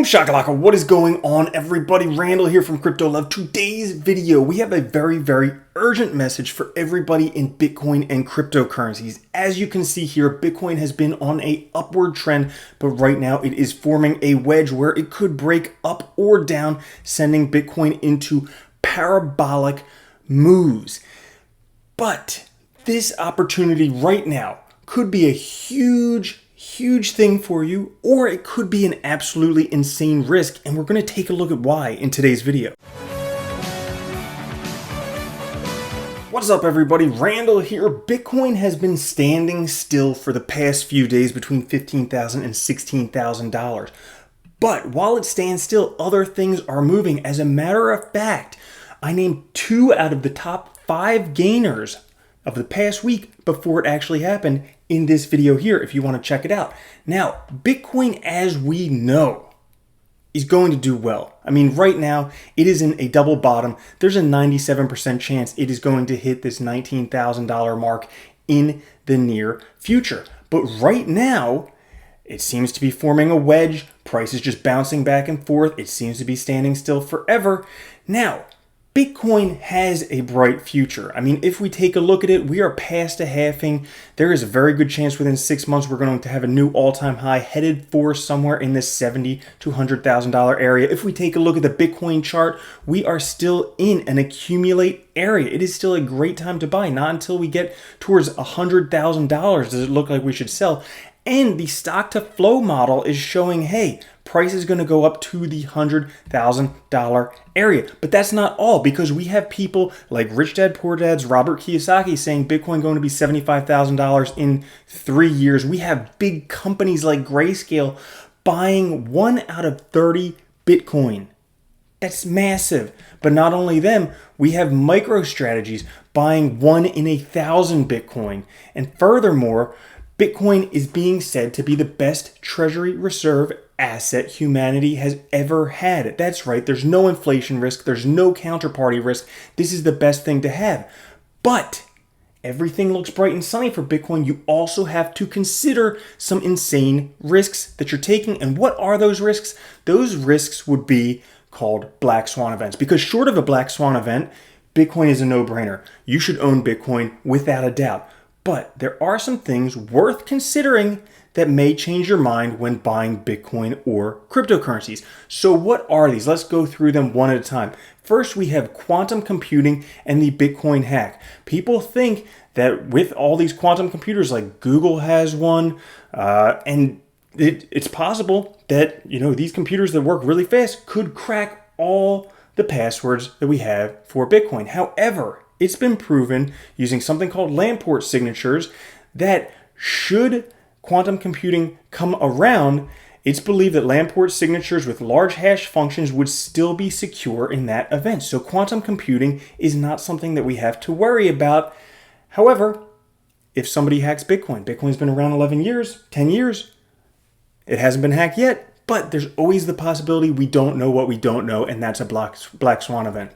Boom shakalaka, what is going on everybody? Randall here from Crypto Love. Today's video, we have a very urgent message for everybody in Bitcoin and cryptocurrencies. As you can see here, Bitcoin has been on a upward trend, but right now it is forming a wedge where it could break up or down, sending Bitcoin into parabolic moves. But this opportunity right now could be a huge thing for you, or it could be an absolutely insane risk, and we're going to take a look at why in today's video. What's up everybody, Randall here. Bitcoin has been standing still for the past few days between $15,000 and $16,000. But while it stands still, other things are moving. As a matter of fact, I named 2 out of the top 5 gainers of the past week before it actually happened in this video here, if you want to check it out. Now, Bitcoin, as we know, is going to do well. I mean, right now, it is in a double bottom. There's a 97% chance it is going to hit this $19,000 mark in the near future. But right now, it seems to be forming a wedge. Price is just bouncing back and forth. It seems to be standing still forever. Now, Bitcoin has a bright future. I mean, if we take a look at it, we are past a halving. There is a very good chance within 6 months we're going to have a new all-time high headed for somewhere in this $70,000 to $100,000 area. If we take a look at the Bitcoin chart, we are still in an accumulate area. It is still a great time to buy. Not until we get towards $100,000 does it look like we should sell. And the stock to flow model is showing, hey, price is going to go up to the $100,000 area. But that's not all, because we have people like Rich Dad Poor Dad's Robert Kiyosaki saying Bitcoin going to be $75,000 in 3 years. We have big companies like Grayscale buying 1 out of 30 Bitcoin. That's massive. But not only them, we have MicroStrategies buying 1 in 1,000 Bitcoin. And furthermore, Bitcoin is being said to be the best treasury reserve asset humanity has ever had. That's right, there's no inflation risk, there's no counterparty risk. This is the best thing to have. But everything looks bright and sunny for Bitcoin. You also have to consider some insane risks that you're taking. And what are those risks? Those risks would be called black swan events. Because short of a black swan event, Bitcoin is a no-brainer. You should own Bitcoin without a doubt. But there are some things worth considering that may change your mind when buying Bitcoin or cryptocurrencies. So what are these? Let's go through them one at a time. First, we have quantum computing and the Bitcoin hack. People think that with all these quantum computers, like Google has one, and it's possible that these computers that work really fast could crack all the passwords that we have for Bitcoin. However, it's been proven using something called Lamport signatures that should quantum computing come around, it's believed that Lamport signatures with large hash functions would still be secure in that event. So quantum computing is not something that we have to worry about. However, if somebody hacks Bitcoin, Bitcoin's been around 11 years, 10 years, it hasn't been hacked yet, but there's always the possibility we don't know what we don't know, and that's a black swan event.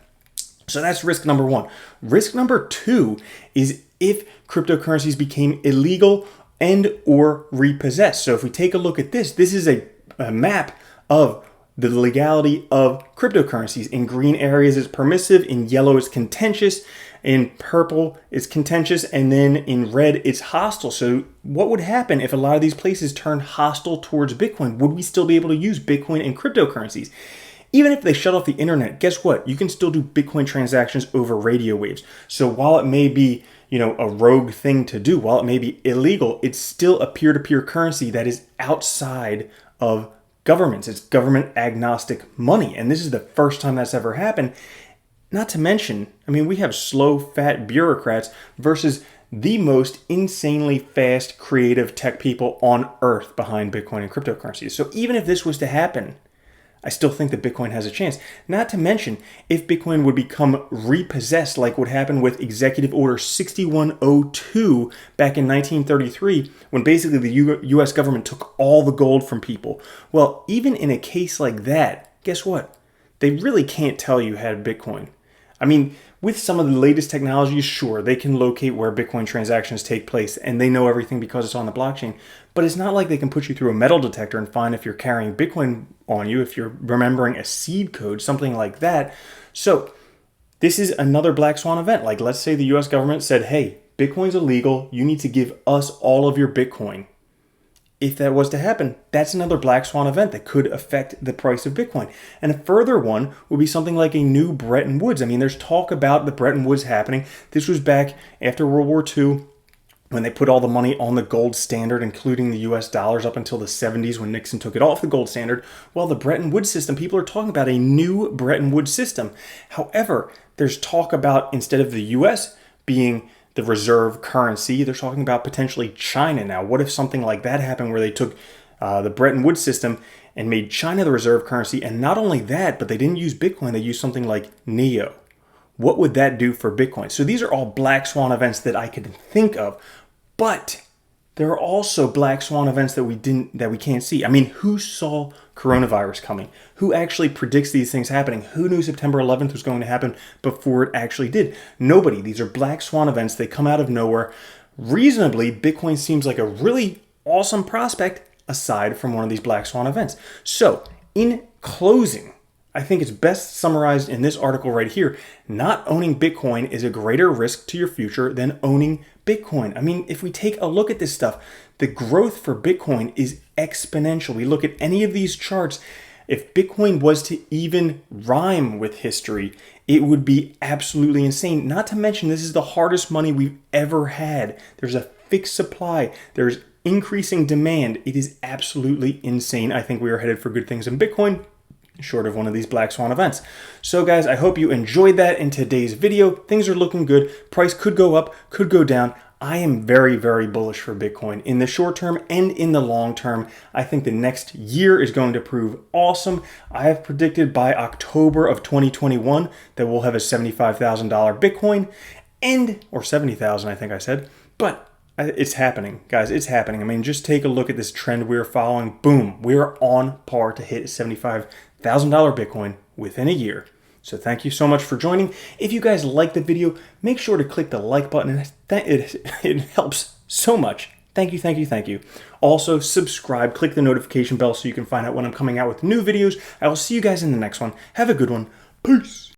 So that's risk number 1. Risk number 2 is if cryptocurrencies became illegal and or repossessed. So if we take a look at this, this is a map of the legality of cryptocurrencies. In green areas it's permissive, in yellow it's contentious, in purple it's contentious, and then in red it's hostile. So what would happen if a lot of these places turned hostile towards Bitcoin? Would we still be able to use Bitcoin and cryptocurrencies? Even if they shut off the internet, guess what? You can still do Bitcoin transactions over radio waves. So while it may be, a rogue thing to do, while it may be illegal, it's still a peer-to-peer currency that is outside of governments. It's government agnostic money. And this is the first time that's ever happened. Not to mention, we have slow, fat bureaucrats versus the most insanely fast, creative tech people on earth behind Bitcoin and cryptocurrencies. So even if this was to happen, I still think that Bitcoin has a chance. Not to mention, if Bitcoin would become repossessed like what happened with Executive Order 6102 back in 1933, when basically the US government took all the gold from people. Well, even in a case like that, guess what? They really can't tell you had Bitcoin. With some of the latest technologies, sure, they can locate where Bitcoin transactions take place, and they know everything because it's on the blockchain. but it's not like they can put you through a metal detector and find if you're carrying Bitcoin on you, if you're remembering a seed code, something like that. So this is another black swan event. Like, let's say the US government said, hey, Bitcoin's illegal. You need to give us all of your Bitcoin. If that was to happen, that's another black swan event that could affect the price of Bitcoin. And a further one would be something like a new Bretton Woods. I mean, there's talk about the Bretton Woods happening. This was back after World War II when they put all the money on the gold standard, including the US dollars, up until the 70s when Nixon took it off the gold standard. Well, the Bretton Woods system, people are talking about a new Bretton Woods system. However, there's talk about, instead of the US being the reserve currency, they're talking about potentially China now. What if something like that happened where they took the Bretton Woods system and made China the reserve currency? And not only that, but they didn't use Bitcoin, they used something like NEO. What would that do for Bitcoin? So these are all black swan events that I could think of, but there are also black swan events that we can't see. I mean, who saw coronavirus coming? Who actually predicts these things happening? Who knew September 11th was going to happen before it actually did? Nobody. These are black swan events. They come out of nowhere. Reasonably, Bitcoin seems like a really awesome prospect aside from one of these black swan events. So, in closing, I think it's best summarized in this article right here. Not owning Bitcoin is a greater risk to your future than owning Bitcoin. I mean, if we take a look at this stuff, the growth for Bitcoin is exponential. We look at any of these charts. If Bitcoin was to even rhyme with history, it would be absolutely insane. Not to mention, this is the hardest money we've ever had. There's a fixed supply. There's increasing demand. It is absolutely insane. I think we are headed for good things in Bitcoin, short of one of these black swan events. So guys, I hope you enjoyed that in today's video. Things are looking good. Price could go up, could go down. I am very, very bullish for Bitcoin in the short term and in the long term. I think the next year is going to prove awesome. I have predicted by October of 2021 that we'll have a $75,000 Bitcoin or 70,000, I think I said, but it's happening, guys. It's happening. I mean, just take a look at this trend we're following. Boom, we're on par to hit a $75,000 Bitcoin within a year. So thank you so much for joining. If you guys liked the video, make sure to click the like button. It helps so much. Thank you, thank you, thank you. Also, subscribe, click the notification bell so you can find out when I'm coming out with new videos. I will see you guys in the next one. Have a good one. Peace.